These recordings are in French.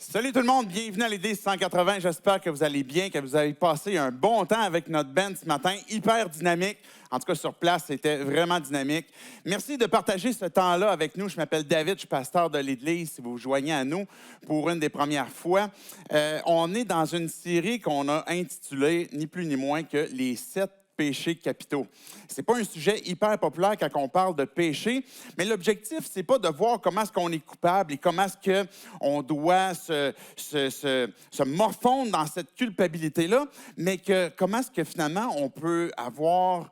Salut tout le monde, bienvenue à l'Église 180. J'espère que vous allez bien, que vous avez passé un bon temps avec notre band ce matin, hyper dynamique. En tout cas, sur place, c'était vraiment dynamique. Merci de partager ce temps-là avec nous. Je m'appelle David, je suis pasteur de l'Église, si vous vous joignez à nous pour une des premières fois. On est dans une série qu'on a intitulée, ni plus ni moins que les 7 péchés capitaux. Ce n'est pas un sujet hyper populaire quand on parle de péché, mais l'objectif, ce n'est pas de voir comment est-ce qu'on est coupable et comment est-ce qu'on doit se morfondre dans cette culpabilité-là, mais que comment est-ce que finalement on peut avoir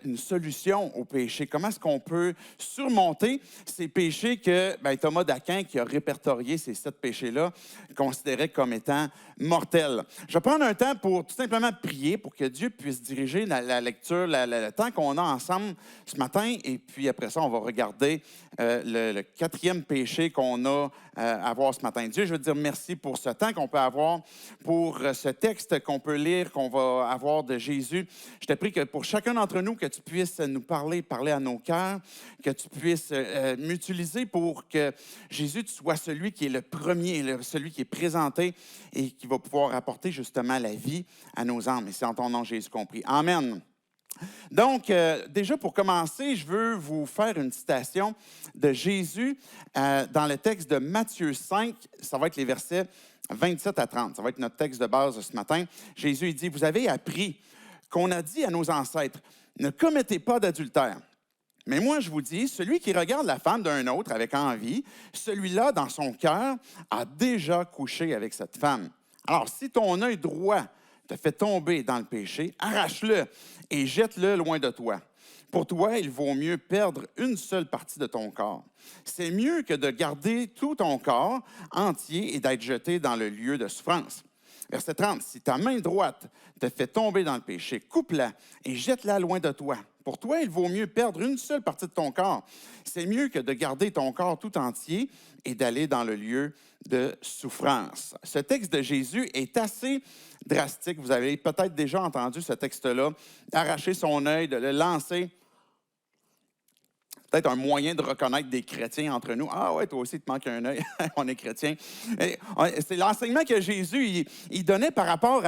une solution au péché. Comment est-ce qu'on peut surmonter ces péchés que Thomas d'Aquin, qui a répertorié ces 7 péchés-là, considérait comme étant mortels. Je vais prendre un temps pour tout simplement prier pour que Dieu puisse diriger la lecture, le temps qu'on a ensemble ce matin. Et puis après ça, on va regarder le 4e péché qu'on a à voir ce matin. Dieu, je veux te dire merci pour ce temps qu'on peut avoir, pour ce texte qu'on peut lire, qu'on va avoir de Jésus. Je te prie que pour chacun d'entre nous, que tu puisses nous parler à nos cœurs, que tu puisses m'utiliser pour que Jésus, tu sois celui qui est le premier, celui qui est présenté et qui va pouvoir apporter justement la vie à nos âmes. Et c'est en ton nom, Jésus compris. Amen. Donc, déjà pour commencer, je veux vous faire une citation de Jésus dans le texte de Matthieu 5. Ça va être les versets 27 à 30. Ça va être notre texte de base de ce matin. Jésus il dit, « Vous avez appris qu'on a dit à nos ancêtres, ne commettez pas d'adultère. Mais moi, je vous dis, celui qui regarde la femme d'un autre avec envie, celui-là, dans son cœur, a déjà couché avec cette femme. Alors, si ton œil droit te fait tomber dans le péché, arrache-le et jette-le loin de toi. Pour toi, il vaut mieux perdre une seule partie de ton corps. C'est mieux que de garder tout ton corps entier et d'être jeté dans le lieu de souffrance. » Verset 30, « Si ta main droite te fait tomber dans le péché, coupe-la et jette-la loin de toi. Pour toi, il vaut mieux perdre une seule partie de ton corps. C'est mieux que de garder ton corps tout entier et d'aller dans le lieu de souffrance. » Ce texte de Jésus est assez drastique. Vous avez peut-être déjà entendu ce texte-là. Arracher son œil, de le lancer. Peut-être un moyen de reconnaître des chrétiens entre nous. « Ah ouais, toi aussi, il te manque un œil. On est chrétien. » C'est l'enseignement que Jésus il donnait par rapport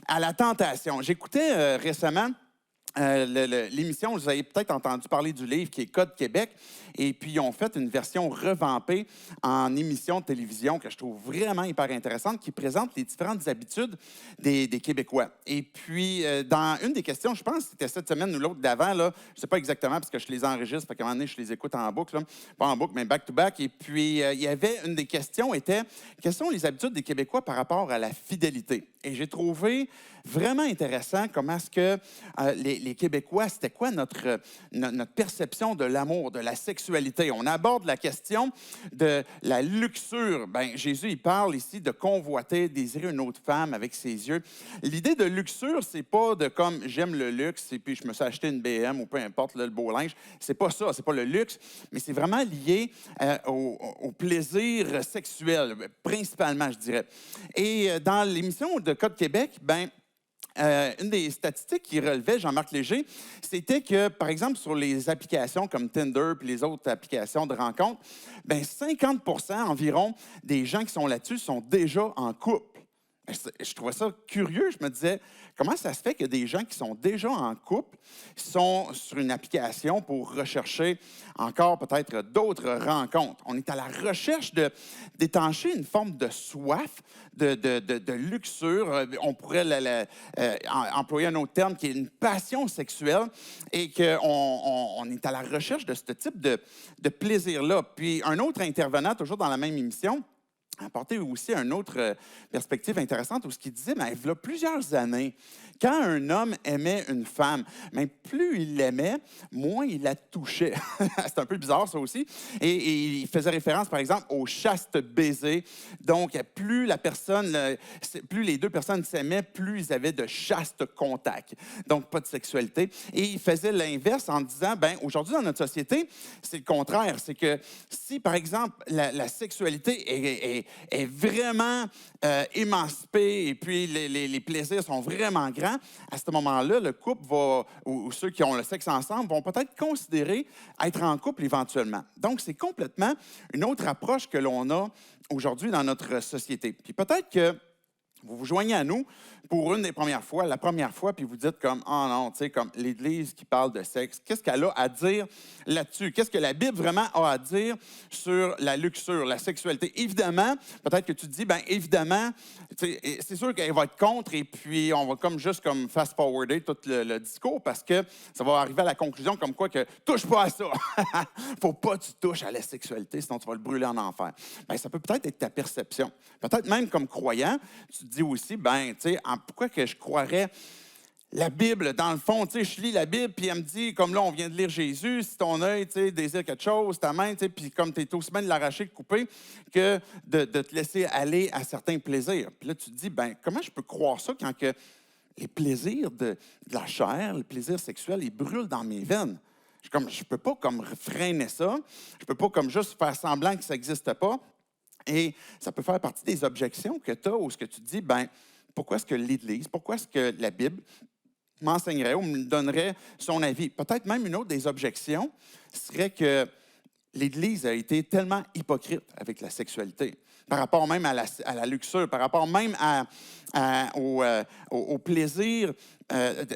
à la tentation. J'écoutais récemment l'émission, vous avez peut-être entendu parler du livre qui est Code Québec, et puis ils ont fait une version revampée en émission de télévision que je trouve vraiment hyper intéressante, qui présente les différentes habitudes des Québécois. Et puis, dans une des questions, je pense que c'était cette semaine ou l'autre d'avant, là, je ne sais pas exactement parce que je les enregistre, fait qu'à un moment donné, je les écoute en boucle, là. Pas en boucle, mais back-to-back. Et puis, il y avait une des questions était, quelles sont les habitudes des Québécois par rapport à la fidélité? Et j'ai trouvé vraiment intéressant comment est-ce que les Québécois, c'était quoi notre perception de l'amour, de la sexualité. On aborde la question de la luxure. Bien, Jésus, il parle ici de convoiter, désirer une autre femme avec ses yeux. L'idée de luxure, c'est pas de comme j'aime le luxe et puis je me suis acheté une BM ou peu importe là, le beau linge. C'est pas ça, c'est pas le luxe, mais c'est vraiment lié au plaisir sexuel, principalement, je dirais. Et dans l'émission de Code Québec, bien, une des statistiques qui relevait Jean-Marc Léger, c'était que, par exemple, sur les applications comme Tinder et les autres applications de rencontres, bien 50% environ des gens qui sont là-dessus sont déjà en couple. Je trouvais ça curieux. Je me disais, comment ça se fait que des gens qui sont déjà en couple sont sur une application pour rechercher encore peut-être d'autres rencontres? On est à la recherche d'étancher une forme de soif, de luxure. On pourrait employer un autre terme qui est une passion sexuelle et qu'on est à la recherche de ce type de plaisir-là. Puis un autre intervenant, toujours dans la même émission, apporter aussi une autre perspective intéressante où ce qu'il disait, bien, il y a plusieurs années, quand un homme aimait une femme, bien, plus il l'aimait, moins il la touchait. C'est un peu bizarre, ça aussi. Et il faisait référence, par exemple, au chaste baiser. Donc, plus les deux personnes s'aimaient, plus ils avaient de chastes contacts. Donc, pas de sexualité. Et il faisait l'inverse en disant, bien, aujourd'hui, dans notre société, c'est le contraire. C'est que si, par exemple, la sexualité est vraiment émancipée et puis les plaisirs sont vraiment grands, à ce moment-là, le couple va, ou ceux qui ont le sexe ensemble, vont peut-être considérer être en couple éventuellement. Donc, c'est complètement une autre approche que l'on a aujourd'hui dans notre société. Puis peut-être que vous vous joignez à nous pour une des premières fois, la première fois, puis vous dites comme, oh non, tu sais, comme l'Église qui parle de sexe, qu'est-ce qu'elle a à dire là-dessus? Qu'est-ce que la Bible vraiment a à dire sur la luxure, la sexualité? Évidemment, peut-être que tu te dis, bien évidemment, c'est sûr qu'elle va être contre et puis on va comme juste comme fast-forwarder tout le discours parce que ça va arriver à la conclusion comme quoi que touche pas à ça. Faut pas que tu touches à la sexualité, sinon tu vas le brûler en enfer. Bien, ça peut peut-être être ta perception. Peut-être même comme croyant, tu te dis aussi, ben, tu sais, pourquoi que je croirais la Bible, dans le fond, tu sais, je lis la Bible, puis elle me dit, comme là, on vient de lire Jésus, si ton œil, tu sais, désire quelque chose, ta main, tu sais, puis comme tu es aussi bien de l'arracher, de couper, que de te laisser aller à certains plaisirs. Puis là, tu te dis, ben comment je peux croire ça quand que les plaisirs de la chair, les plaisirs sexuels, ils brûlent dans mes veines? Je ne peux pas comme freiner ça, je ne peux pas comme juste faire semblant que ça n'existe pas. Et ça peut faire partie des objections que tu as ou ce que tu te dis, ben pourquoi est-ce que l'Église, pourquoi est-ce que la Bible m'enseignerait ou me donnerait son avis? Peut-être même une autre des objections serait que l'Église a été tellement hypocrite avec la sexualité, par rapport même à la luxure, par rapport même au plaisir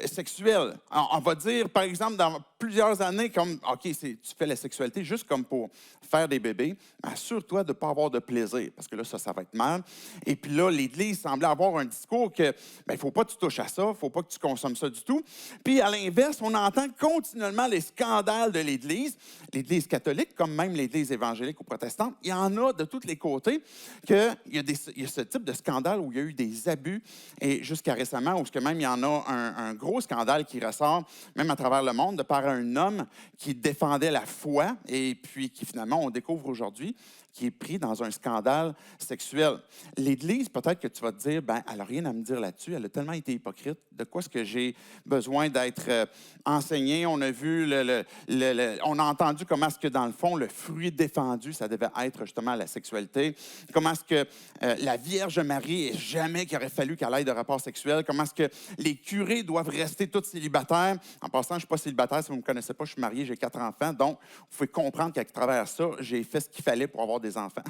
sexuel. On va dire, par exemple, dans plusieurs années, comme, OK, tu fais la sexualité juste comme pour faire des bébés, assure-toi de ne pas avoir de plaisir, parce que là, ça va être mal. Et puis là, l'Église semblait avoir un discours que, il ne faut pas que tu touches à ça, il ne faut pas que tu consommes ça du tout. Puis à l'inverse, on entend continuellement les scandales de l'Église catholique, comme même l'Église évangélique ou protestante. Il y en a de tous les côtés qu'il y a ce type de scandale où il y a eu des abus, et jusqu'à récemment, où même il y en a un gros scandale qui ressort, même à travers le monde, de par un homme qui défendait la foi et puis qui finalement, on découvre aujourd'hui, qui est pris dans un scandale sexuel. L'Église, peut-être que tu vas te dire, ben, elle n'a rien à me dire là-dessus, elle a tellement été hypocrite. De quoi est-ce que j'ai besoin d'être enseigné? On a vu, on a entendu comment est-ce que, dans le fond, le fruit défendu, ça devait être justement la sexualité. Comment est-ce que la Vierge Marie, jamais qu'il aurait fallu qu'elle ait de rapport sexuel. Comment est-ce que les curés doivent rester tous célibataires. En passant, je ne suis pas célibataire, si vous ne me connaissez pas, je suis marié, j'ai 4 enfants. Donc, vous pouvez comprendre qu'à travers ça, j'ai fait ce qu'il fallait pour avoir des enfants.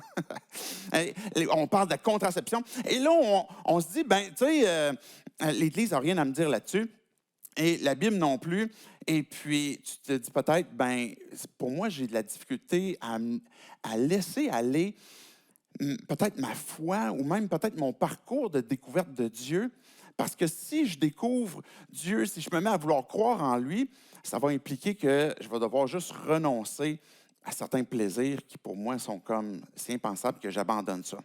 On parle de la contraception. Et là, on se dit, ben, tu sais, l'Église n'a rien à me dire là-dessus. Et la Bible non plus. Et puis, tu te dis peut-être, ben, pour moi, j'ai de la difficulté à laisser aller peut-être ma foi ou même peut-être mon parcours de découverte de Dieu. Parce que si je découvre Dieu, si je me mets à vouloir croire en lui, ça va impliquer que je vais devoir juste renoncer à certains plaisirs qui, pour moi, sont comme, c'est impensable que j'abandonne ça.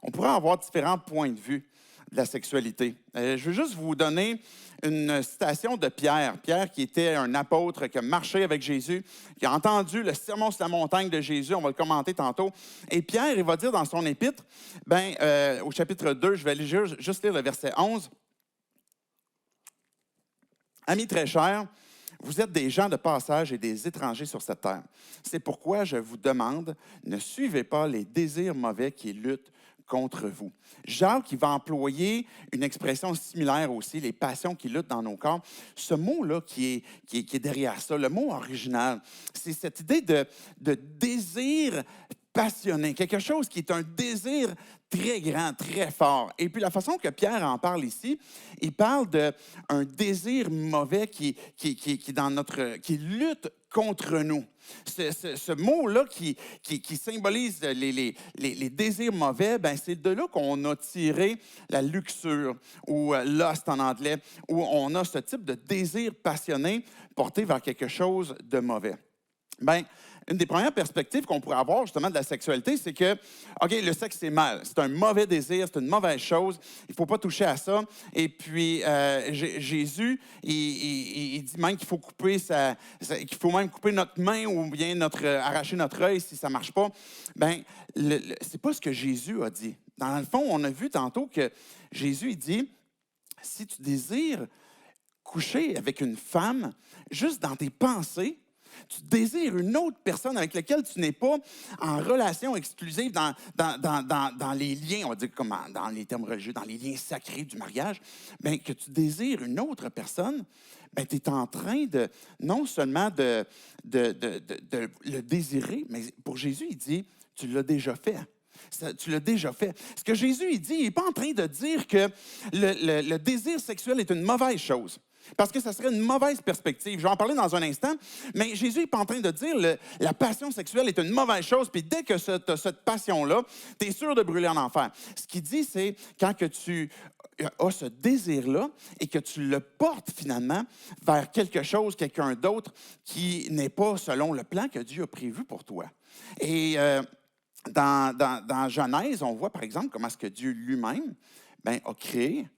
On pourrait avoir différents points de vue de la sexualité. Je veux juste vous donner une citation de Pierre. Pierre, qui était un apôtre, qui a marché avec Jésus, qui a entendu le sermon sur la montagne de Jésus, on va le commenter tantôt. Et Pierre, il va dire dans son épître, au chapitre 2, je vais juste lire le verset 11. « Amis très chers, vous êtes des gens de passage et des étrangers sur cette terre. C'est pourquoi je vous demande, ne suivez pas les désirs mauvais qui luttent contre vous. » Jacques, il va employer une expression similaire aussi, les passions qui luttent dans nos corps. Ce mot-là qui est derrière ça, le mot original, c'est cette idée de désir passionné, quelque chose qui est un désir très grand, très fort. Et puis la façon que Pierre en parle ici, il parle d'un désir mauvais qui lutte contre nous. Ce mot-là qui symbolise les désirs mauvais, ben c'est de là qu'on a tiré la luxure, ou lust en anglais, où on a ce type de désir passionné porté vers quelque chose de mauvais. Bien, une des premières perspectives qu'on pourrait avoir justement de la sexualité, c'est que, OK, le sexe, c'est mal. C'est un mauvais désir, c'est une mauvaise chose. Il ne faut pas toucher à ça. Et puis, Jésus, il dit même qu'il faut qu'il faut même couper notre main ou bien arracher notre œil si ça ne marche pas. Bien, c'est pas ce que Jésus a dit. Dans le fond, on a vu tantôt que Jésus, il dit, si tu désires coucher avec une femme, juste dans tes pensées, Tu désires une autre personne avec laquelle tu n'es pas en relation exclusive dans les liens, on va dire comme dans les termes religieux, dans les liens sacrés du mariage, bien, que tu désires une autre personne, bien, tu es en train de, non seulement de le désirer, mais pour Jésus, il dit, tu l'as déjà fait. Tu l'as déjà fait. Ce que Jésus il dit, il n'est pas en train de dire que le désir sexuel est une mauvaise chose. Parce que ça serait une mauvaise perspective. Je vais en parler dans un instant. Mais Jésus n'est pas en train de dire que la passion sexuelle est une mauvaise chose. Puis dès que tu as cette passion-là, tu es sûr de brûler en enfer. Ce qu'il dit, c'est quand que tu as ce désir-là et que tu le portes finalement vers quelque chose, quelqu'un d'autre qui n'est pas selon le plan que Dieu a prévu pour toi. Et dans Genèse, on voit par exemple comment est-ce que Dieu lui-même a créé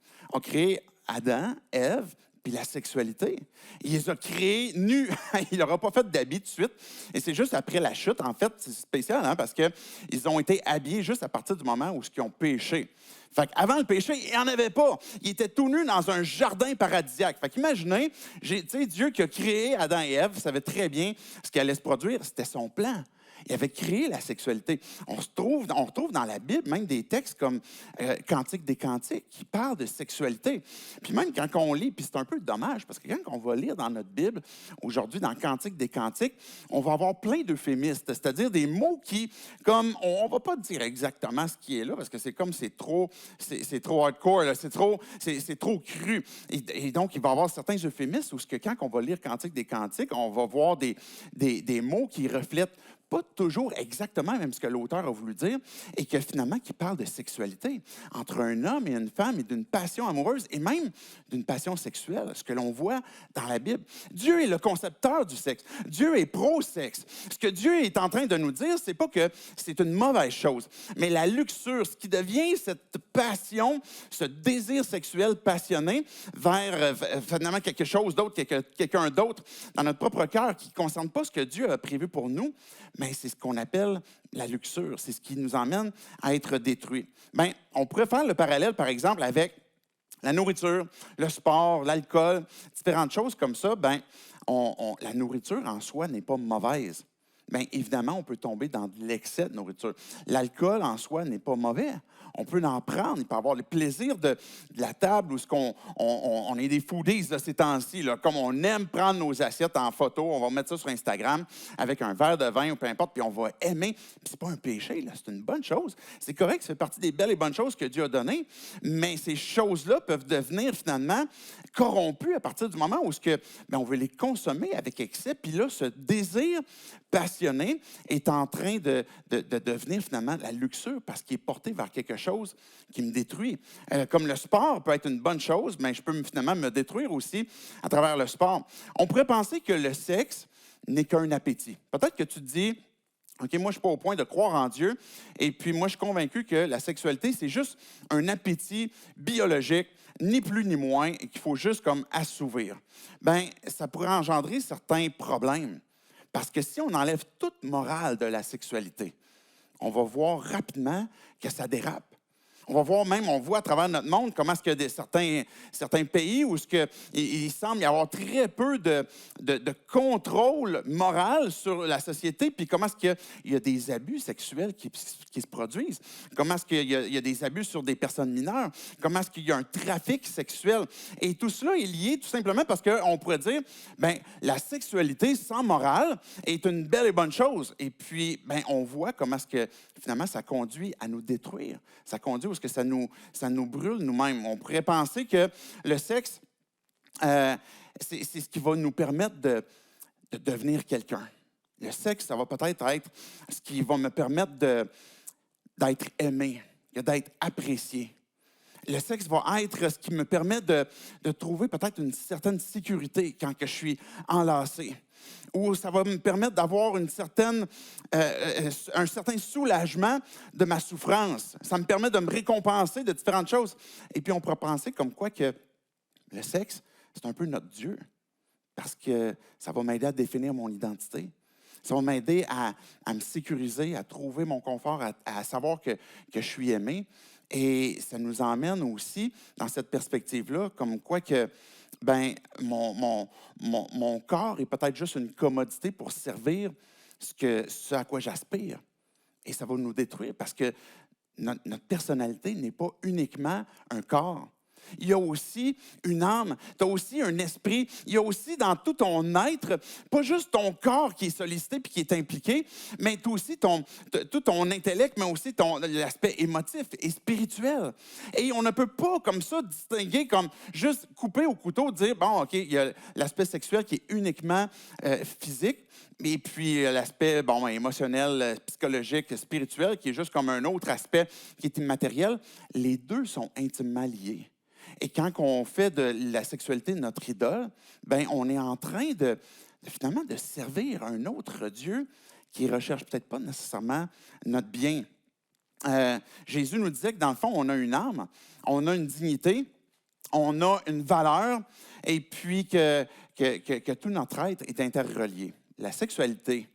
Adam, Ève, puis la sexualité. Il les a créés nus. Il n'aura pas fait d'habits tout de suite. Et c'est juste après la chute, en fait, c'est spécial, parce qu'ils ont été habillés juste à partir du moment où ils ont péché. Fait qu'avant le péché, il n'y en avait pas. Ils étaient tout nus dans un jardin paradisiaque. Fait qu'imaginez, Dieu qui a créé Adam et Ève savait très bien ce qui allait se produire. C'était son plan. Il avait créé la sexualité. On retrouve dans la Bible même des textes comme Cantique des Cantiques qui parlent de sexualité. Puis même quand on lit, puis c'est un peu dommage, parce que quand on va lire dans notre Bible, aujourd'hui dans Cantique des Cantiques, on va avoir plein d'euphémistes, c'est-à-dire des mots qui, comme, on ne va pas dire exactement ce qui est là, parce que c'est comme c'est trop hardcore, là, c'est trop cru. Et donc, il va y avoir certains euphémistes où quand on va lire Cantique des Cantiques, on va voir des mots qui reflètent pas toujours exactement même ce que l'auteur a voulu dire, et que finalement, qui parle de sexualité entre un homme et une femme et d'une passion amoureuse et même d'une passion sexuelle, ce que l'on voit dans la Bible. Dieu est le concepteur du sexe. Dieu est pro-sexe. Ce que Dieu est en train de nous dire, c'est pas que c'est une mauvaise chose, mais la luxure, ce qui devient cette passion, ce désir sexuel passionné vers finalement quelque chose d'autre, quelqu'un d'autre dans notre propre cœur qui ne concerne pas ce que Dieu a prévu pour nous, mais c'est ce qu'on appelle la luxure. C'est ce qui nous emmène à être détruits. Bien, on pourrait faire le parallèle, par exemple, avec la nourriture, le sport, l'alcool, différentes choses comme ça. Bien, la nourriture en soi n'est pas mauvaise. Bien, évidemment, on peut tomber dans de l'excès de nourriture. L'alcool en soi n'est pas mauvais. On peut en prendre, il peut avoir le plaisir de la table où on est des foodies de ces temps-ci, là, comme on aime prendre nos assiettes en photo, on va mettre ça sur Instagram avec un verre de vin ou peu importe, puis on va aimer. Puis c'est pas un péché, là, c'est une bonne chose. C'est correct, ça fait partie des belles et bonnes choses que Dieu a données, mais ces choses-là peuvent devenir finalement corrompues à partir du moment où on veut les consommer avec excès, puis là, ce désir passionné est en train de devenir finalement la luxure parce qu'il est porté vers quelque chose qui me détruit. Comme le sport peut être une bonne chose, mais je peux finalement me détruire aussi à travers le sport. On pourrait penser que le sexe n'est qu'un appétit. Peut-être que tu te dis, OK, moi, je ne suis pas au point de croire en Dieu, et puis moi, je suis convaincu que la sexualité, c'est juste un appétit biologique, ni plus ni moins, et qu'il faut juste comme assouvir. Bien, ça pourrait engendrer certains problèmes. Parce que si on enlève toute morale de la sexualité, on va voir rapidement que ça dérape. On va voir même, on voit à travers notre monde comment est-ce que certains pays où il semble y avoir très peu de contrôle moral sur la société, puis comment est-ce qu'il y a des abus sexuels qui se produisent, comment est-ce qu'il y a des abus sur des personnes mineures, comment est-ce qu'il y a un trafic sexuel. Et tout cela est lié tout simplement parce qu'on pourrait dire, bien, la sexualité sans morale est une belle et bonne chose. Et puis, bien, on voit comment est-ce que finalement ça conduit à nous détruire. Ça conduit parce que ça nous brûle nous-mêmes. On pourrait penser que le sexe, c'est ce qui va nous permettre de devenir quelqu'un. Le sexe, ça va peut-être être ce qui va me permettre d'être aimé, d'être apprécié. Le sexe va être ce qui me permet de trouver peut-être une certaine sécurité quand que je suis enlacé. Ou ça va me permettre d'avoir un certain soulagement de ma souffrance. Ça me permet de me récompenser de différentes choses. Et puis, on pourrait penser comme quoi que le sexe, c'est un peu notre Dieu. Parce que ça va m'aider à définir mon identité. Ça va m'aider à me sécuriser, à trouver mon confort, à savoir que je suis aimé. Et ça nous emmène aussi dans cette perspective-là, comme quoi que ben mon corps est peut-être juste une commodité pour servir ce à quoi j'aspire. Et ça va nous détruire parce que notre personnalité n'est pas uniquement un corps. Il y a aussi une âme, tu as aussi un esprit, il y a aussi dans tout ton être, pas juste ton corps qui est sollicité puis qui est impliqué, mais tu aussi tout ton intellect, mais aussi l'aspect émotif et spirituel. Et on ne peut pas comme ça distinguer, comme juste couper au couteau, dire, bon, OK, il y a l'aspect sexuel qui est uniquement physique, et puis l'aspect émotionnel, psychologique, spirituel, qui est juste comme un autre aspect qui est immatériel. Les deux sont intimement liés. Et quand on fait de la sexualité notre idole, ben on est en train finalement de servir un autre Dieu qui ne recherche peut-être pas nécessairement notre bien. Jésus nous disait que dans le fond, on a une âme, on a une dignité, on a une valeur, et puis que tout notre être est interrelié. La sexualité.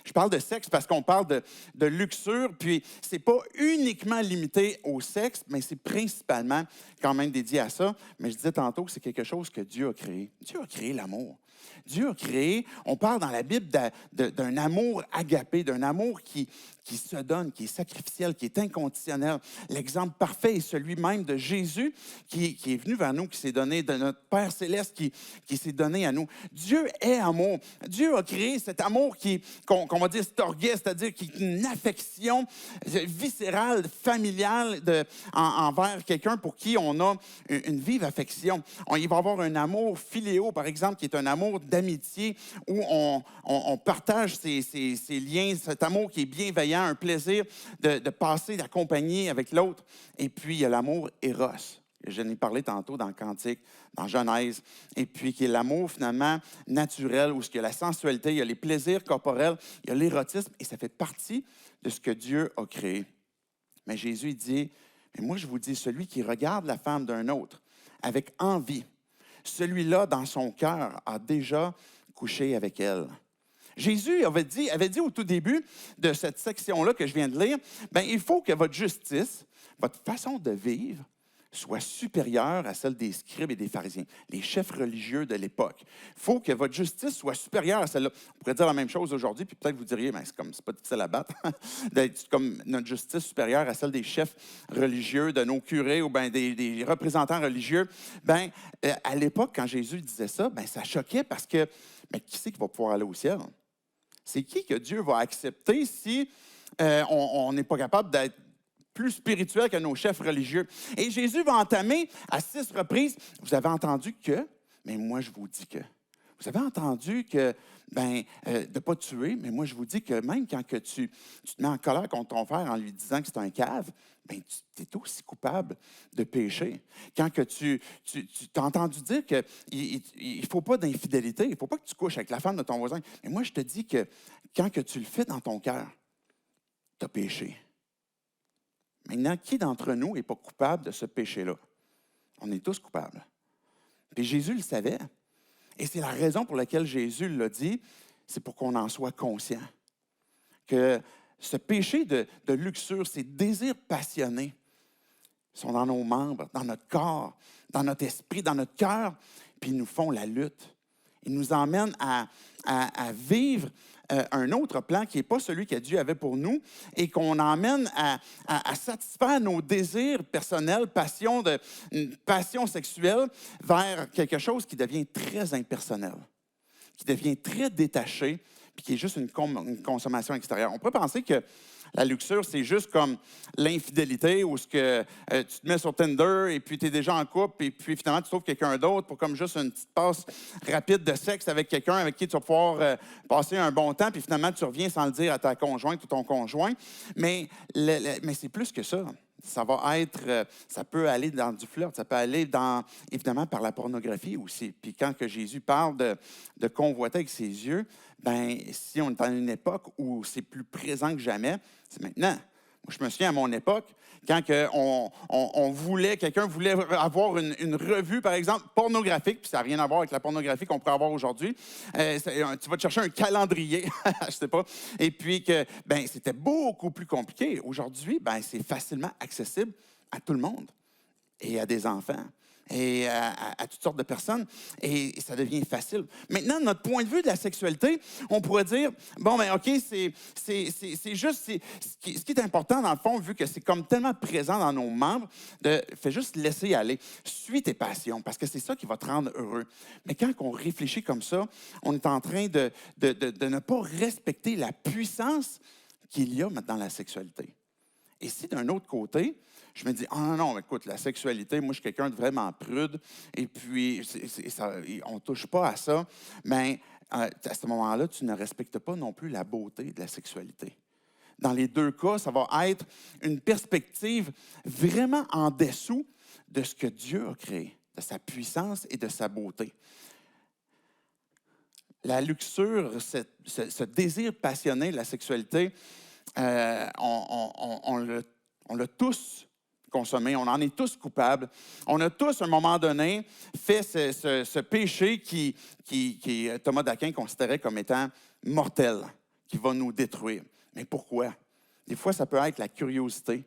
Je parle de sexe parce qu'on parle de luxure, puis ce n'est pas uniquement limité au sexe, mais c'est principalement quand même dédié à ça. Mais je disais tantôt que c'est quelque chose que Dieu a créé. Dieu a créé l'amour. Dieu a créé, on parle dans la Bible d'un amour agapé, d'un amour qui se donne, qui est sacrificiel, qui est inconditionnel. L'exemple parfait est celui même de Jésus qui est venu vers nous, qui s'est donné, de notre Père céleste qui s'est donné à nous. Dieu est amour. Dieu a créé cet amour qu'on va dire storgé, c'est-à-dire qui est une affection viscérale, familiale envers quelqu'un pour qui on a une vive affection. Il va y avoir un amour philéo, par exemple, qui est un amour d'amitié où on partage ces liens, cet amour qui est bienveillant, un plaisir de passer, d'accompagner avec l'autre. Et puis, il y a l'amour éros. Je n'ai parlé tantôt dans le Cantique, dans Genèse. Et puis, qui est l'amour finalement naturel, où il y a la sensualité, il y a les plaisirs corporels, il y a l'érotisme, et ça fait partie de ce que Dieu a créé. Mais Jésus il dit, mais moi je vous dis, celui qui regarde la femme d'un autre avec envie, celui-là, dans son cœur, a déjà couché avec elle. Jésus avait dit au tout début de cette section-là que je viens de lire, bien, il faut que votre justice, votre façon de vivre, soit supérieure à celle des scribes et des pharisiens, les chefs religieux de l'époque. Il faut que votre justice soit supérieure à celle-là. On pourrait dire la même chose aujourd'hui, puis peut-être vous diriez, mais c'est pas difficile à battre, d'être comme notre justice supérieure à celle des chefs religieux, de nos curés ou bien des représentants religieux. Bien, à l'époque, quand Jésus disait ça, bien, ça choquait parce que, mais qui c'est qui va pouvoir aller au ciel? C'est qui que Dieu va accepter si on n'est pas capable d'être plus spirituel que nos chefs religieux? Et Jésus va entamer à 6 reprises, vous avez entendu que, mais moi je vous dis que. Vous avez entendu que, de ne pas tuer, mais moi je vous dis que même quand que tu te mets en colère contre ton frère en lui disant que c'est un cave, bien, tu es aussi coupable de péché. Quand que tu t'as entendu dire qu'il ne faut pas d'infidélité, il ne faut pas que tu couches avec la femme de ton voisin, mais moi je te dis que quand que tu le fais dans ton cœur, tu as péché. Maintenant, qui d'entre nous n'est pas coupable de ce péché-là? On est tous coupables. Puis Jésus le savait. Et c'est la raison pour laquelle Jésus l'a dit, c'est pour qu'on en soit conscient. Que ce péché de luxure, ces désirs passionnés, sont dans nos membres, dans notre corps, dans notre esprit, dans notre cœur, puis ils nous font la lutte. Ils nous emmènent à vivre un autre plan qui n'est pas celui que Dieu avait pour nous et qu'on emmène à satisfaire nos désirs personnels, une passion sexuelle vers quelque chose qui devient très impersonnel, qui devient très détaché, puis qui est juste une consommation extérieure. On pourrait penser que la luxure, c'est juste comme l'infidélité où tu te mets sur Tinder et puis tu es déjà en couple et puis finalement tu trouves quelqu'un d'autre pour comme juste une petite passe rapide de sexe avec quelqu'un avec qui tu vas pouvoir passer un bon temps puis finalement tu reviens sans le dire à ta conjointe ou ton conjoint. Mais c'est plus que ça. Ça va être, ça peut aller dans du flirt, ça peut aller évidemment, par la pornographie aussi. Puis quand que Jésus parle de convoiter avec ses yeux, bien, si on est dans une époque où c'est plus présent que jamais, c'est maintenant. Moi, je me souviens à mon époque, quand quelqu'un voulait avoir une revue, par exemple, pornographique, puis ça n'a rien à voir avec la pornographie qu'on pourrait avoir aujourd'hui. Tu vas te chercher un calendrier, je ne sais pas, et puis que c'était beaucoup plus compliqué. Aujourd'hui, c'est facilement accessible à tout le monde et à des enfants. et à toutes sortes de personnes, et ça devient facile. Maintenant, notre point de vue de la sexualité, on pourrait dire, bon, ben OK, c'est juste, ce qui est important dans le fond, vu que c'est comme tellement présent dans nos membres, fais juste laisser aller. Suis tes passions, parce que c'est ça qui va te rendre heureux. Mais quand on réfléchit comme ça, on est en train de ne pas respecter la puissance qu'il y a dans la sexualité. Et si d'un autre côté, je me dis, ah non, non, écoute, la sexualité, moi, je suis quelqu'un de vraiment prude, et puis on ne touche pas à ça, mais à ce moment-là, tu ne respectes pas non plus la beauté de la sexualité. Dans les deux cas, ça va être une perspective vraiment en dessous de ce que Dieu a créé, de sa puissance et de sa beauté. La luxure, ce désir passionné de la sexualité, on l'a tous consommé, on en est tous coupables. On a tous, à un moment donné, fait ce péché qui Thomas d'Aquin considérait comme étant mortel, qui va nous détruire. Mais pourquoi? Des fois, ça peut être la curiosité.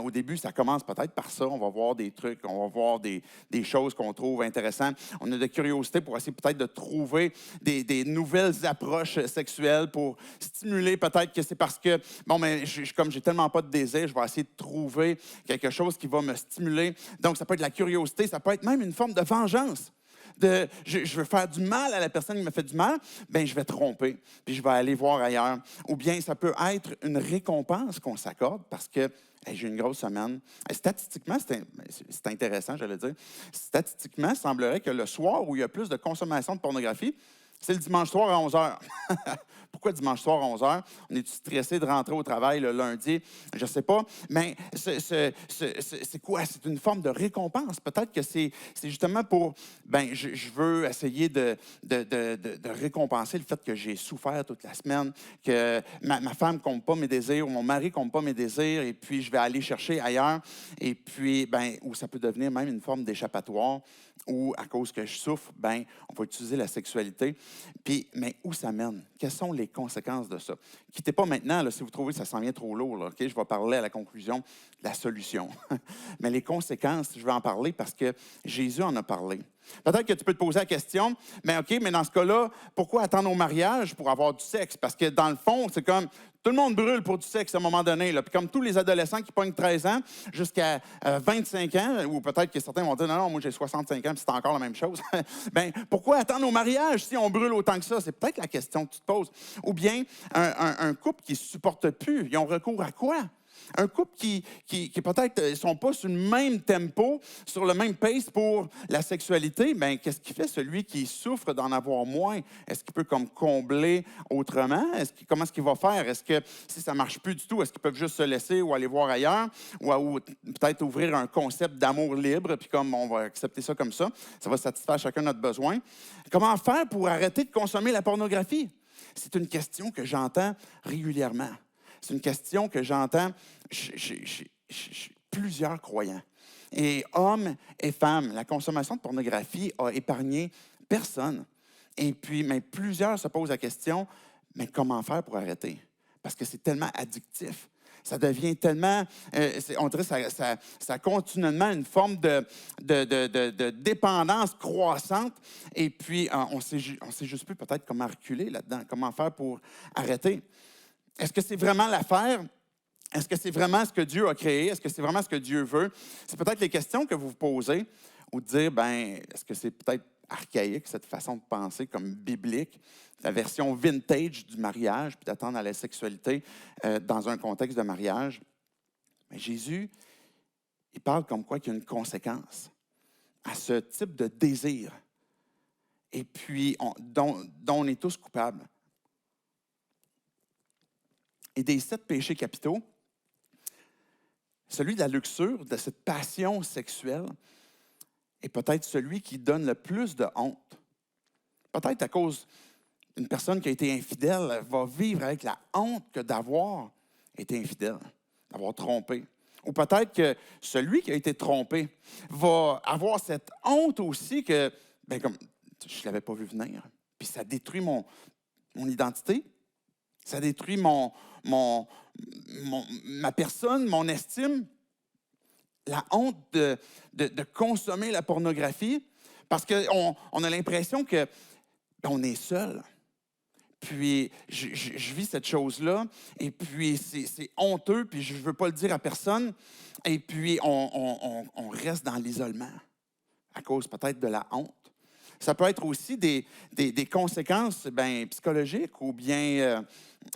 Au début, ça commence peut-être par ça. On va voir des trucs, on va voir des choses qu'on trouve intéressantes. On a de la curiosité pour essayer peut-être de trouver des nouvelles approches sexuelles pour stimuler. Peut-être que c'est parce que, bon, mais comme j'ai tellement pas de désir, je vais essayer de trouver quelque chose qui va me stimuler. Donc, ça peut être de la curiosité, ça peut être même une forme de vengeance. Je veux faire du mal à la personne qui me fait du mal, bien, je vais tromper, puis je vais aller voir ailleurs. Ou bien, ça peut être une récompense qu'on s'accorde parce que hey, j'ai une grosse semaine. Statistiquement, c'est intéressant, j'allais dire. Statistiquement, il semblerait que le soir où il y a plus de consommation de pornographie, c'est le dimanche soir à 11 h. Pourquoi dimanche soir à 11 h? On est stressé de rentrer au travail le lundi? Je ne sais pas. Mais c'est quoi? C'est une forme de récompense. Peut-être que c'est justement pour... Bien, je veux essayer de récompenser le fait que j'ai souffert toute la semaine, que ma femme ne compte pas mes désirs, ou mon mari ne compte pas mes désirs, et puis je vais aller chercher ailleurs. Et puis, bien, ou ça peut devenir même une forme d'échappatoire, ou à cause que je souffre, bien, on va utiliser la sexualité. Puis, mais où ça mène? Quelles sont les conséquences de ça? Quittez pas maintenant, là, si vous trouvez que ça s'en vient trop lourd, là, OK? Je vais parler à la conclusion de la solution. Mais les conséquences, je vais en parler parce que Jésus en a parlé. Peut-être que tu peux te poser la question, mais OK, mais dans ce cas-là, pourquoi attendre au mariage pour avoir du sexe? Parce que dans le fond, c'est comme tout le monde brûle pour du sexe à un moment donné. Là. Puis comme tous les adolescents qui pognent 13 ans jusqu'à 25 ans, ou peut-être que certains vont dire non, non, moi j'ai 65 ans, puis c'est encore la même chose. Bien, pourquoi attendre au mariage si on brûle autant que ça? C'est peut-être la question que tu te poses. Ou bien un couple qui ne se supporte plus, ils ont recours à quoi? Un couple qui peut-être ne sont pas sur le même tempo, sur le même pace pour la sexualité, bien, qu'est-ce qu'il fait, celui qui souffre d'en avoir moins? Est-ce qu'il peut comme combler autrement? Comment est-ce qu'il va faire? Est-ce que si ça ne marche plus du tout, est-ce qu'ils peuvent juste se laisser ou aller voir ailleurs? Ou peut-être ouvrir un concept d'amour libre, puis comme on va accepter ça comme ça va satisfaire chacun notre besoin. Comment faire pour arrêter de consommer la pornographie? C'est une question que j'entends régulièrement. C'est une question que j'entends chez plusieurs croyants. Et hommes et femmes, la consommation de pornographie a épargné personne. Et puis, mais plusieurs se posent la question, mais comment faire pour arrêter? Parce que c'est tellement addictif. Ça devient tellement, on dirait que ça continuellement une forme de dépendance croissante. Et puis, on ne sait juste plus peut-être comment reculer là-dedans, comment faire pour arrêter. Est-ce que c'est vraiment l'affaire? Est-ce que c'est vraiment ce que Dieu a créé? Est-ce que c'est vraiment ce que Dieu veut? C'est peut-être les questions que vous vous posez, ou de dire, bien, est-ce que c'est peut-être archaïque, cette façon de penser comme biblique, la version vintage du mariage, puis d'attendre à la sexualité dans un contexte de mariage? Mais Jésus, il parle comme quoi qu'il y a une conséquence à ce type de désir, et puis dont on est tous coupables. Et des 7 péchés capitaux, celui de la luxure, de cette passion sexuelle, est peut-être celui qui donne le plus de honte. Peut-être à cause d'une personne qui a été infidèle va vivre avec la honte que d'avoir été infidèle, d'avoir trompé. Ou peut-être que celui qui a été trompé va avoir cette honte aussi que, bien, comme je ne l'avais pas vu venir. Puis ça détruit mon identité, ça détruit ma personne, mon estime. la honte de consommer la pornographie parce qu'on a l'impression qu'on est seul. Puis, je vis cette chose-là, et puis c'est honteux, puis je ne veux pas le dire à personne. Et puis, on reste dans l'isolement à cause peut-être de la honte. Ça peut être aussi des conséquences psychologiques ou bien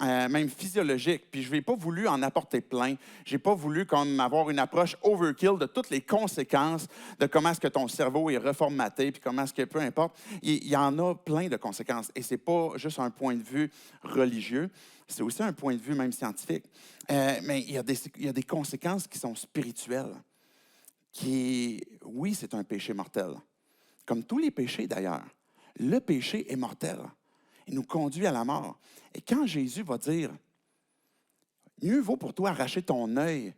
même physiologiques. Puis je n'ai pas voulu en apporter plein. Je n'ai pas voulu comme avoir une approche overkill de toutes les conséquences de comment est-ce que ton cerveau est reformaté, puis comment est-ce que, peu importe, il y en a plein de conséquences. Et ce n'est pas juste un point de vue religieux, c'est aussi un point de vue même scientifique. Mais il y a des conséquences qui sont spirituelles, oui, c'est un péché mortel. Comme tous les péchés d'ailleurs, le péché est mortel. Il nous conduit à la mort. Et quand Jésus va dire, mieux vaut pour toi arracher ton œil,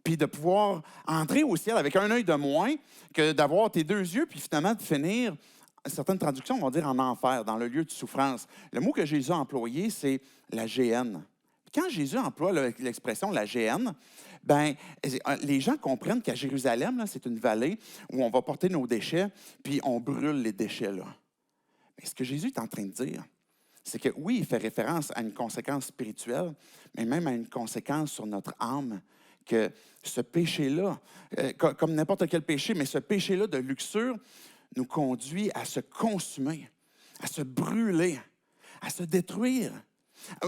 puis de pouvoir entrer au ciel avec un œil de moins que d'avoir tes deux yeux, puis finalement de finir, certaines traductions vont dire en enfer, dans le lieu de souffrance. Le mot que Jésus a employé, c'est la géhenne. Quand Jésus emploie l'expression la géhenne, les gens comprennent qu'à Jérusalem, là, c'est une vallée où on va porter nos déchets, puis on brûle les déchets là. Mais ce que Jésus est en train de dire, c'est que oui, il fait référence à une conséquence spirituelle, mais même à une conséquence sur notre âme, que ce péché-là, comme n'importe quel péché, mais ce péché-là de luxure nous conduit à se consumer, à se brûler, à se détruire.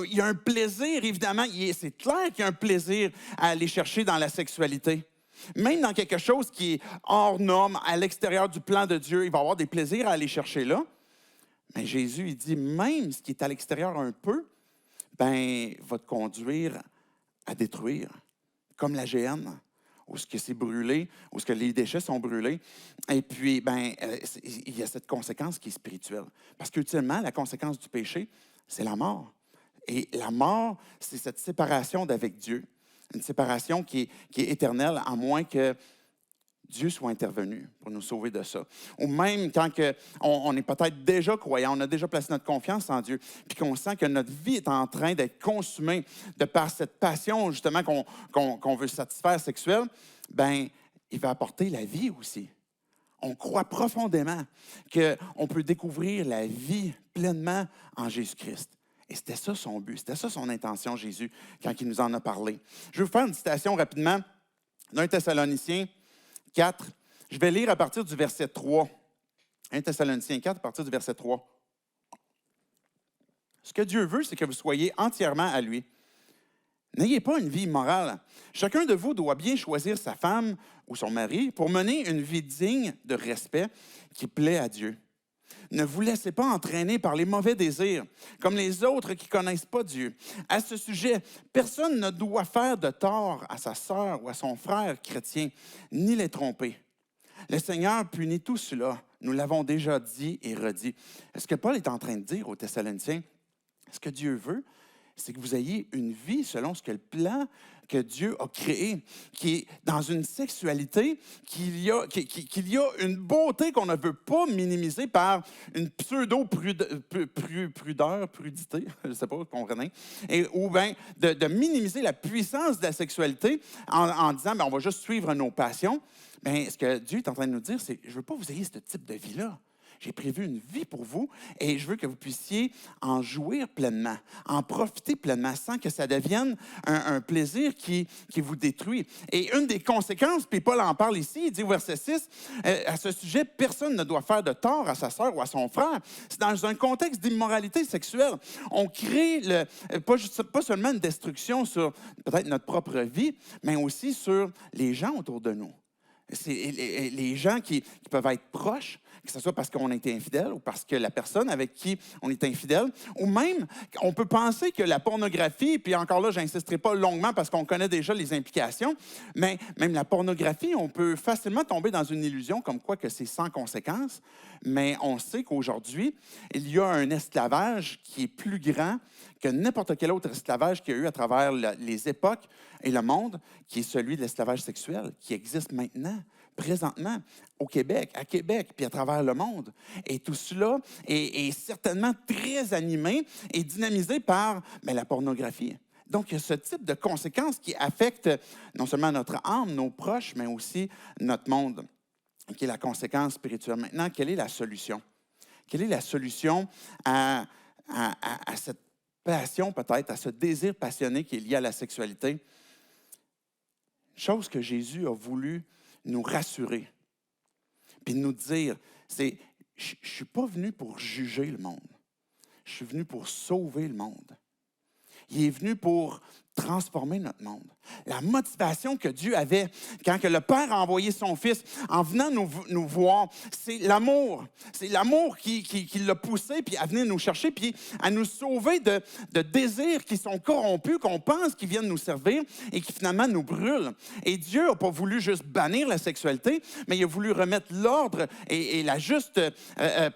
Il y a un plaisir, évidemment, c'est clair qu'il y a un plaisir à aller chercher dans la sexualité. Même dans quelque chose qui est hors norme, à l'extérieur du plan de Dieu, il va y avoir des plaisirs à aller chercher là. Mais Jésus, il dit, même ce qui est à l'extérieur un peu, va te conduire à détruire, comme la géhenne, où ce que c'est brûlé, où ce que les déchets sont brûlés. Et puis, il y a cette conséquence qui est spirituelle. Parce qu'ultimement, la conséquence du péché, c'est la mort. Et la mort, c'est cette séparation d'avec Dieu, une séparation qui est éternelle, à moins que Dieu soit intervenu pour nous sauver de ça. Ou même quand on est peut-être déjà croyant, on a déjà placé notre confiance en Dieu, puis qu'on sent que notre vie est en train d'être consumée de par cette passion, justement, qu'on veut satisfaire sexuelle, il va apporter la vie aussi. On croit profondément qu'on peut découvrir la vie pleinement en Jésus-Christ. Et c'était ça son but, c'était ça son intention, Jésus, quand il nous en a parlé. Je vais vous faire une citation rapidement d'un Thessaloniciens 4. Je vais lire à partir du verset 3. 1 Thessaloniciens 4, à partir du verset 3. Ce que Dieu veut, c'est que vous soyez entièrement à lui. N'ayez pas une vie immorale. Chacun de vous doit bien choisir sa femme ou son mari pour mener une vie digne de respect qui plaît à Dieu. Ne vous laissez pas entraîner par les mauvais désirs, comme les autres qui ne connaissent pas Dieu. À ce sujet, personne ne doit faire de tort à sa sœur ou à son frère chrétien, ni les tromper. Le Seigneur punit tout cela. Nous l'avons déjà dit et redit. Ce que Paul est en train de dire aux Thessaloniciens, ce que Dieu veut, c'est que vous ayez une vie selon ce que le plan que Dieu a créé, qui est dans une sexualité, qu'il y a une beauté qu'on ne veut pas minimiser par une pseudo-prudité, je ne sais pas, vous comprenez, ou bien de minimiser la puissance de la sexualité en disant, on va juste suivre nos passions. Ce que Dieu est en train de nous dire, c'est, je ne veux pas que vous ayez ce type de vie-là. J'ai prévu une vie pour vous et je veux que vous puissiez en jouir pleinement, en profiter pleinement, sans que ça devienne un plaisir qui vous détruit. Et une des conséquences, puis Paul en parle ici, il dit au verset 6, à ce sujet, personne ne doit faire de tort à sa sœur ou à son frère. C'est dans un contexte d'immoralité sexuelle. On crée pas seulement une destruction sur peut-être notre propre vie, mais aussi sur les gens autour de nous. C'est les gens qui peuvent être proches, que ce soit parce qu'on a été infidèle ou parce que la personne avec qui on est infidèle, ou même, on peut penser que la pornographie, puis encore là, je n'insisterai pas longuement parce qu'on connaît déjà les implications, mais même la pornographie, on peut facilement tomber dans une illusion comme quoi que c'est sans conséquence, mais on sait qu'aujourd'hui, il y a un esclavage qui est plus grand que n'importe quel autre esclavage qu'il y a eu à travers les époques et le monde, qui est celui de l'esclavage sexuel, qui existe maintenant, présentement, au Québec, à Québec, puis à travers le monde. Et tout cela est certainement très animé et dynamisé par la pornographie. Donc, il y a ce type de conséquences qui affectent non seulement notre âme, nos proches, mais aussi notre monde, qui est la conséquence spirituelle. Maintenant, quelle est la solution? Quelle est la solution à cette passion peut-être, à ce désir passionné qui est lié à la sexualité? Chose que Jésus a voulu nous rassurer, puis nous dire, c'est, je ne suis pas venu pour juger le monde, je suis venu pour sauver le monde. Il est venu pour transformer notre monde. La motivation que Dieu avait quand que le Père a envoyé son Fils en venant nous voir, c'est l'amour. C'est l'amour qui l'a poussé puis à venir nous chercher puis à nous sauver de désirs qui sont corrompus, qu'on pense qu'ils viennent nous servir et qui finalement nous brûlent. Et Dieu n'a pas voulu juste bannir la sexualité, mais il a voulu remettre l'ordre et la juste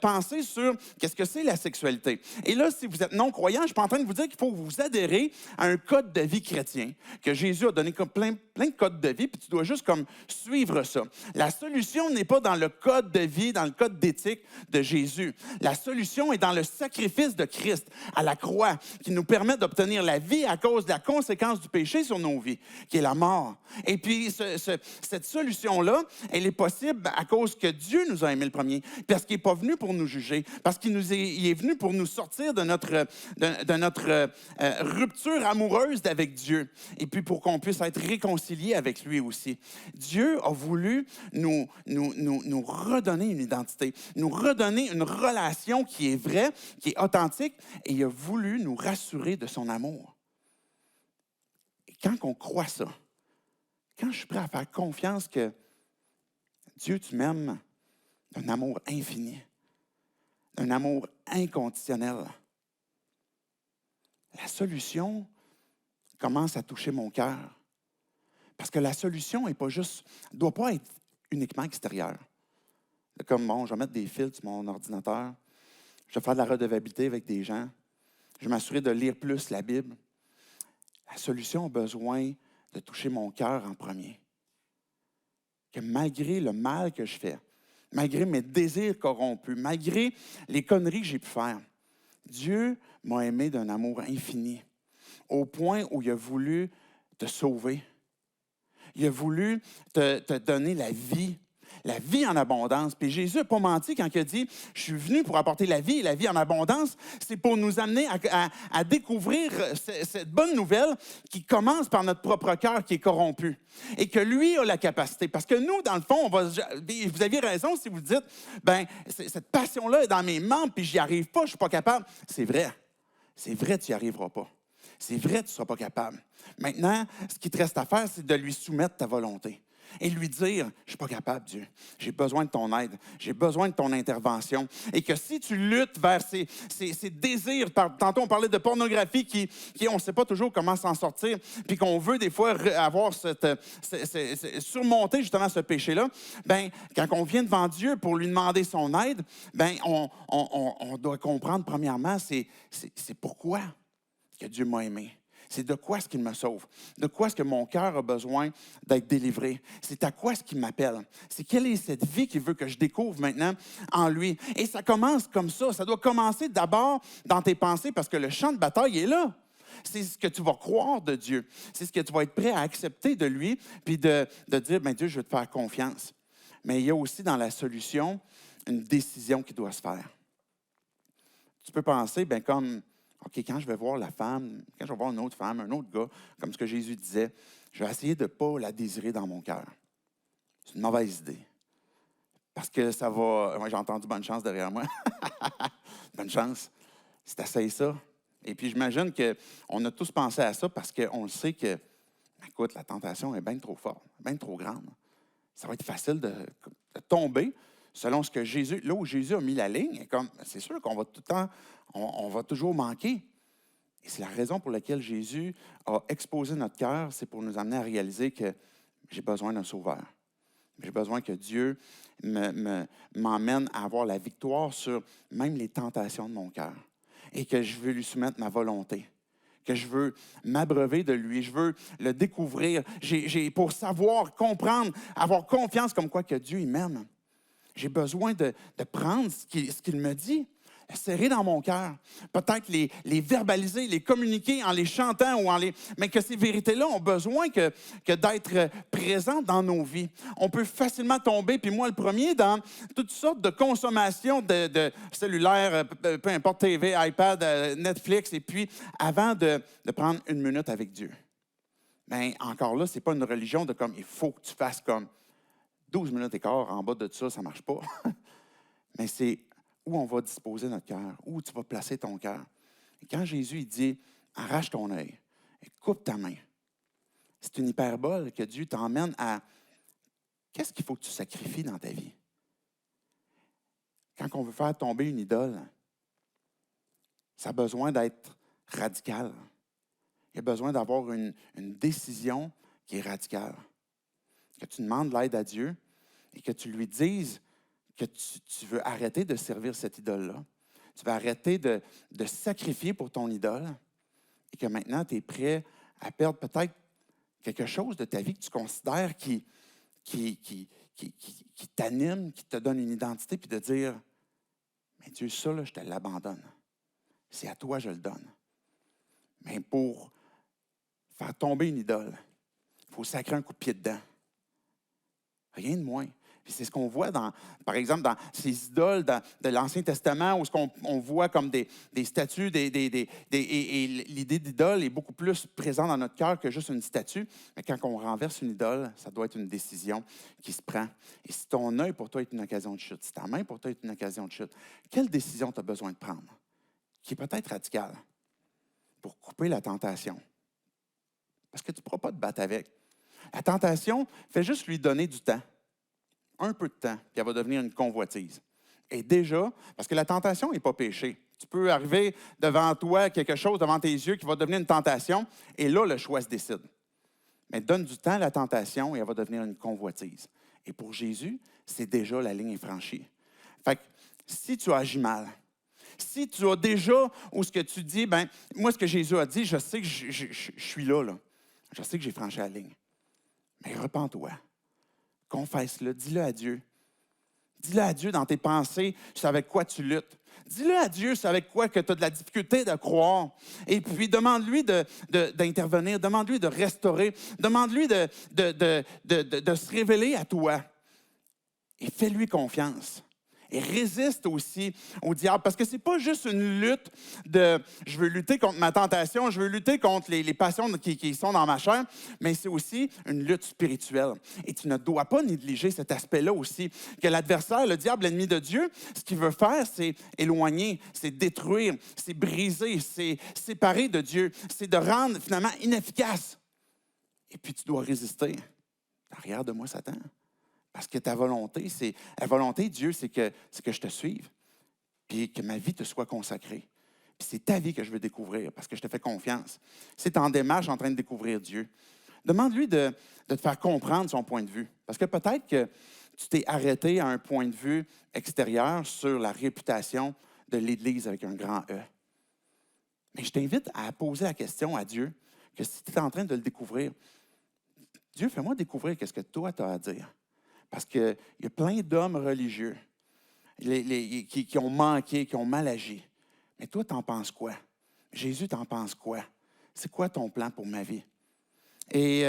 pensée sur qu'est-ce que c'est la sexualité. Et là, si vous êtes non-croyant, je ne suis pas en train de vous dire qu'il faut vous adhérer à un code de vie chrétien, que Jésus a donné comme plein de codes de vie, puis tu dois juste comme suivre ça. La solution n'est pas dans le code de vie, dans le code d'éthique de Jésus. La solution est dans le sacrifice de Christ à la croix, qui nous permet d'obtenir la vie à cause de la conséquence du péché sur nos vies, qui est la mort. Et puis, cette solution-là, elle est possible à cause que Dieu nous a aimés le premier, parce qu'il n'est pas venu pour nous juger, parce qu'il est venu pour nous sortir de notre rupture amoureuse avec Dieu, et puis pour qu'on puisse être réconciliés avec lui aussi. Dieu a voulu nous redonner une identité, nous redonner une relation qui est vraie, qui est authentique, et il a voulu nous rassurer de son amour. Et quand on croit ça, quand je suis prêt à faire confiance que Dieu, tu m'aimes d'un amour infini, d'un amour inconditionnel, la solution commence à toucher mon cœur. Parce que la solution ne doit pas être uniquement extérieure. C'est comme, bon, je vais mettre des fils sur mon ordinateur, je vais faire de la redevabilité avec des gens, je vais m'assurer de lire plus la Bible. La solution a besoin de toucher mon cœur en premier. Que malgré le mal que je fais, malgré mes désirs corrompus, malgré les conneries que j'ai pu faire, Dieu m'a aimé d'un amour infini, au point où il a voulu te sauver. Il a voulu te donner la vie en abondance. Puis Jésus n'a pas menti quand il a dit « Je suis venu pour apporter la vie et la vie en abondance ». C'est pour nous amener à découvrir cette bonne nouvelle qui commence par notre propre cœur qui est corrompu et que lui a la capacité. Parce que nous, dans le fond, vous aviez raison si vous dites « Bien, cette passion-là est dans mes membres puis j'y arrive pas, je ne suis pas capable ». C'est vrai. C'est vrai, tu n'y arriveras pas. C'est vrai, tu ne seras pas capable. Maintenant, ce qui te reste à faire, c'est de lui soumettre ta volonté et lui dire, je ne suis pas capable, Dieu. J'ai besoin de ton aide. J'ai besoin de ton intervention. Et que si tu luttes vers ces désirs, tantôt on parlait de pornographie qui on ne sait pas toujours comment s'en sortir, puis qu'on veut des fois avoir surmonter justement ce péché-là, bien, quand on vient devant Dieu pour lui demander son aide, bien, on doit comprendre premièrement, c'est pourquoi que Dieu m'a aimé. C'est de quoi est-ce qu'il me sauve? De quoi est-ce que mon cœur a besoin d'être délivré? C'est à quoi est-ce qu'il m'appelle? C'est quelle est cette vie qu'il veut que je découvre maintenant en lui? Et ça commence comme ça. Ça doit commencer d'abord dans tes pensées parce que le champ de bataille est là. C'est ce que tu vas croire de Dieu. C'est ce que tu vas être prêt à accepter de lui puis de dire, bien Dieu, je veux te faire confiance. Mais il y a aussi dans la solution une décision qui doit se faire. Tu peux penser, bien comme... OK, quand je vais voir la femme, quand je vais voir une autre femme, un autre gars, comme ce que Jésus disait, je vais essayer de ne pas la désirer dans mon cœur. C'est une mauvaise idée. Parce que ça va... Moi, j'ai entendu bonne chance derrière moi. Bonne chance. Si tu essayes ça. Et puis, j'imagine qu'on a tous pensé à ça parce qu'on le sait que, écoute, la tentation est bien trop forte, bien trop grande. Ça va être facile de tomber selon ce que Jésus... Là où Jésus a mis la ligne, c'est sûr qu'on va tout le temps... On va toujours manquer. Et c'est la raison pour laquelle Jésus a exposé notre cœur, c'est pour nous amener à réaliser que j'ai besoin d'un sauveur. J'ai besoin que Dieu m'emmène à avoir la victoire sur même les tentations de mon cœur. Et que je veux lui soumettre ma volonté. Que je veux m'abreuver de lui. Je veux le découvrir. Pour savoir, comprendre, avoir confiance comme quoi que Dieu il m'aime. J'ai besoin de prendre ce qu'il me dit. serrer dans mon cœur. Peut-être les verbaliser, les communiquer en les chantant ou mais que ces vérités-là ont besoin que d'être présentes dans nos vies. On peut facilement tomber, puis moi le premier, dans toutes sortes de consommations de cellulaire, peu importe, TV, iPad, Netflix, et puis avant de prendre une minute avec Dieu. Bien, encore là, ce n'est pas une religion de comme, il faut que tu fasses comme 12 minutes et quart, en bas de ça, ça ne marche pas. Mais c'est où on va disposer notre cœur, où tu vas placer ton cœur. Et quand Jésus il dit, arrache ton œil et coupe ta main, c'est une hyperbole que Dieu t'emmène à qu'est-ce qu'il faut que tu sacrifies dans ta vie. Quand on veut faire tomber une idole, ça a besoin d'être radical. Il y a besoin d'avoir une décision qui est radicale. Que tu demandes l'aide à Dieu et que tu lui dises que tu veux arrêter de servir cette idole-là. Tu veux arrêter de sacrifier pour ton idole et que maintenant tu es prêt à perdre peut-être quelque chose de ta vie que tu considères qui t'anime, qui te donne une identité, puis de dire, mais Dieu, ça, là, je te l'abandonne. C'est à toi, je le donne. Mais pour faire tomber une idole, il faut sacrer un coup de pied dedans. Rien de moins. Puis c'est ce qu'on voit, par exemple, dans ces idoles de l'Ancien Testament, où on voit comme des statues, et l'idée d'idole est beaucoup plus présente dans notre cœur que juste une statue. Mais quand on renverse une idole, ça doit être une décision qui se prend. Et si ton œil pour toi est une occasion de chute, si ta main pour toi est une occasion de chute, quelle décision tu as besoin de prendre? Qui est peut-être radicale pour couper la tentation. Parce que tu ne pourras pas te battre avec. La tentation, fais juste lui donner du temps. Un peu de temps, puis elle va devenir une convoitise. Et déjà, parce que la tentation n'est pas péché. Tu peux arriver devant toi, quelque chose devant tes yeux qui va devenir une tentation, et là, le choix se décide. Mais donne du temps à la tentation et elle va devenir une convoitise. Et pour Jésus, c'est déjà la ligne est franchie. Fait que si tu agis mal, si tu as déjà, ou ce que tu dis, ben moi, ce que Jésus a dit, je sais que je suis là. Je sais que j'ai franchi la ligne. Mais repens-toi. Confesse-le, dis-le à Dieu. Dis-le à Dieu dans tes pensées, c'est avec quoi tu luttes. Dis-le à Dieu, c'est avec quoi que tu as de la difficulté de croire. Et puis, demande-lui d'intervenir, demande-lui de restaurer, demande-lui de se révéler à toi. Et fais-lui confiance. Et résiste aussi au diable. Parce que ce n'est pas juste une lutte de « je veux lutter contre ma tentation, je veux lutter contre les passions qui sont dans ma chair », mais c'est aussi une lutte spirituelle. Et tu ne dois pas négliger cet aspect-là aussi, que l'adversaire, le diable, l'ennemi de Dieu, ce qu'il veut faire, c'est éloigner, c'est détruire, c'est briser, c'est séparer de Dieu, c'est de rendre finalement inefficace. Et puis tu dois résister. Arrière de moi, Satan. Parce que ta volonté, la volonté de Dieu, c'est que je te suive, puis que ma vie te soit consacrée. Puis c'est ta vie que je veux découvrir, parce que je te fais confiance. C'est en démarche en train de découvrir Dieu. Demande-lui de te faire comprendre son point de vue. Parce que peut-être que tu t'es arrêté à un point de vue extérieur sur la réputation de l'Église avec un grand E. Mais je t'invite à poser la question à Dieu, que si tu es en train de le découvrir, Dieu, fais-moi découvrir ce que toi, tu as à dire. Parce qu'il y a plein d'hommes religieux qui ont manqué, qui ont mal agi. Mais toi, t'en penses quoi? Jésus, t'en penses quoi? C'est quoi ton plan pour ma vie? Et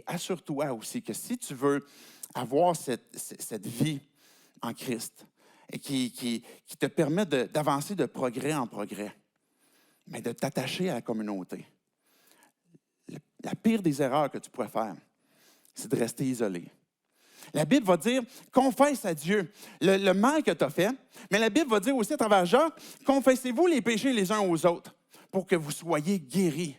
assure-toi aussi que si tu veux avoir cette vie en Christ et qui te permet d'avancer de progrès en progrès, mais de t'attacher à la communauté, la pire des erreurs que tu pourrais faire, c'est de rester isolé. La Bible va dire, confesse à Dieu le mal que tu as fait, mais la Bible va dire aussi à travers Jacques, confessez-vous les péchés les uns aux autres pour que vous soyez guéris.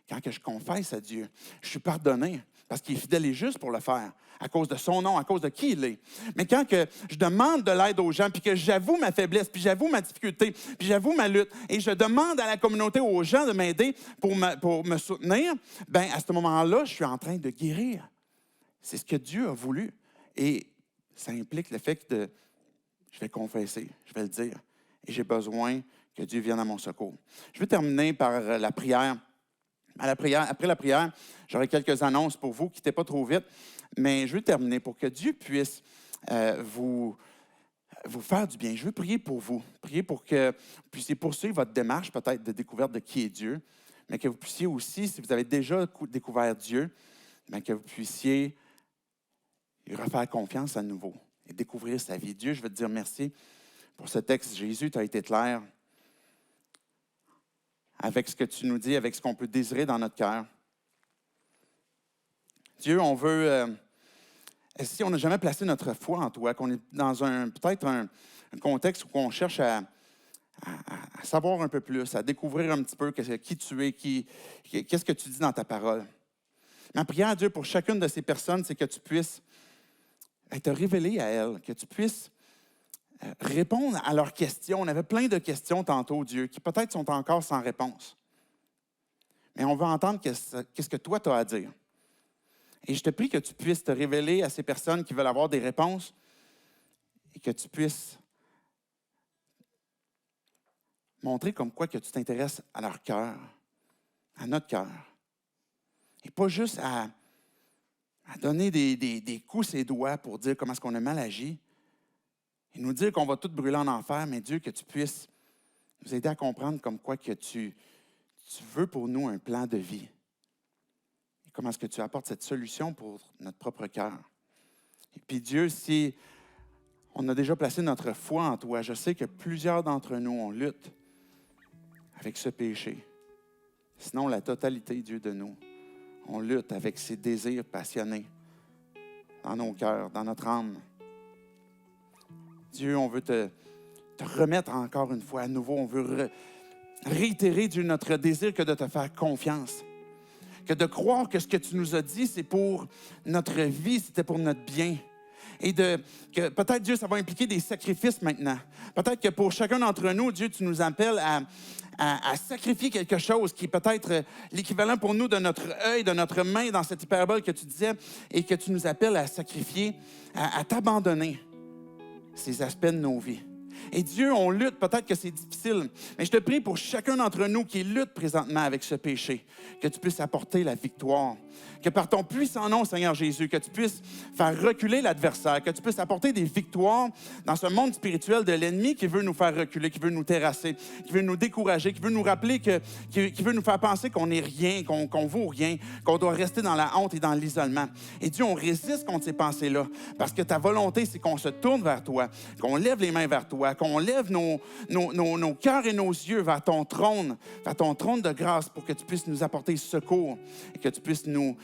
Quand que je confesse à Dieu, je suis pardonné parce qu'il est fidèle et juste pour le faire, à cause de son nom, à cause de qui il est. Mais quand que je demande de l'aide aux gens, puis que j'avoue ma faiblesse, puis j'avoue ma difficulté, puis j'avoue ma lutte, et je demande à la communauté, aux gens de m'aider pour me soutenir, bien, à ce moment-là, je suis en train de guérir. C'est ce que Dieu a voulu. Et ça implique le fait que je vais confesser, je vais le dire. Et j'ai besoin que Dieu vienne à mon secours. Je vais terminer par la prière. Après la prière, j'aurai quelques annonces pour vous. Quittez pas trop vite. Mais je vais terminer pour que Dieu puisse vous vous faire du bien. Je veux prier pour vous. Prier pour que vous puissiez poursuivre votre démarche peut-être de découverte de qui est Dieu, mais que vous puissiez aussi, si vous avez déjà découvert Dieu, bien, que vous puissiez lui refaire confiance à nouveau et découvrir sa vie. Dieu, je veux te dire merci pour ce texte. Jésus, tu as été clair avec ce que tu nous dis, avec ce qu'on peut désirer dans notre cœur. Dieu, on veut, si on n'a jamais placé notre foi en toi, qu'on est dans peut-être un contexte où on cherche à savoir un peu plus, à découvrir un petit peu qui tu es, qu'est-ce que tu dis dans ta parole. Ma prière, Dieu, pour chacune de ces personnes, c'est que tu puisses te révéler à elles, que tu puisses répondre à leurs questions. On avait plein de questions tantôt, Dieu, qui peut-être sont encore sans réponse. Mais on veut entendre qu'est-ce que toi, tu as à dire. Et je te prie que tu puisses te révéler à ces personnes qui veulent avoir des réponses et que tu puisses montrer comme quoi que tu t'intéresses à leur cœur, à notre cœur. Et pas juste à donner des coups ses doigts pour dire comment est-ce qu'on a mal agi et nous dire qu'on va tout brûler en enfer, mais Dieu, que tu puisses nous aider à comprendre comme quoi que tu veux pour nous un plan de vie. Et comment est-ce que tu apportes cette solution pour notre propre cœur. Et puis Dieu, si on a déjà placé notre foi en toi, je sais que plusieurs d'entre nous, on lutte avec ce péché. Sinon, la totalité, Dieu, de nous, on lutte avec ces désirs passionnés dans nos cœurs, dans notre âme. Dieu, on veut te remettre encore une fois à nouveau. On veut réitérer, Dieu, notre désir que de te faire confiance. Que de croire que ce que tu nous as dit, c'est pour notre vie, c'était pour notre bien. Et que peut-être, Dieu, ça va impliquer des sacrifices maintenant. Peut-être que pour chacun d'entre nous, Dieu, tu nous appelles à sacrifier quelque chose qui est peut-être l'équivalent pour nous de notre œil, de notre main dans cette hyperbole que tu disais, et que tu nous appelles à sacrifier, à t'abandonner ces aspects de nos vies. Et Dieu, on lutte, peut-être que c'est difficile, mais je te prie pour chacun d'entre nous qui lutte présentement avec ce péché, que tu puisses apporter la victoire, que par ton puissant nom, Seigneur Jésus, que tu puisses faire reculer l'adversaire, que tu puisses apporter des victoires dans ce monde spirituel de l'ennemi qui veut nous faire reculer, qui veut nous terrasser, qui veut nous décourager, qui veut nous rappeler, qui veut nous faire penser qu'on n'est rien, qu'on vaut rien, qu'on doit rester dans la honte et dans l'isolement. Et Dieu, on résiste contre ces pensées-là, parce que ta volonté, c'est qu'on se tourne vers toi, qu'on lève les mains vers toi, qu'on lève nos cœurs et nos yeux vers ton trône de grâce pour que tu puisses nous apporter secours et que tu puisses nous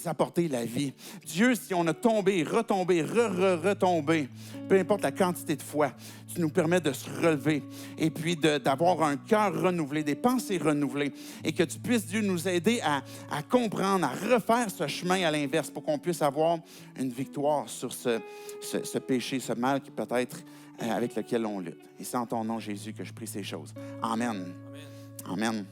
apporter la vie. Dieu, si on a tombé, retombé, retombé, peu importe la quantité de fois, tu nous permets de se relever et puis d'avoir un cœur renouvelé, des pensées renouvelées et que tu puisses, Dieu, nous aider à comprendre, à refaire ce chemin à l'inverse pour qu'on puisse avoir une victoire sur ce péché, ce mal qui peut être avec lequel on lutte. Et c'est en ton nom, Jésus, que je prie ces choses. Amen. Amen. Amen.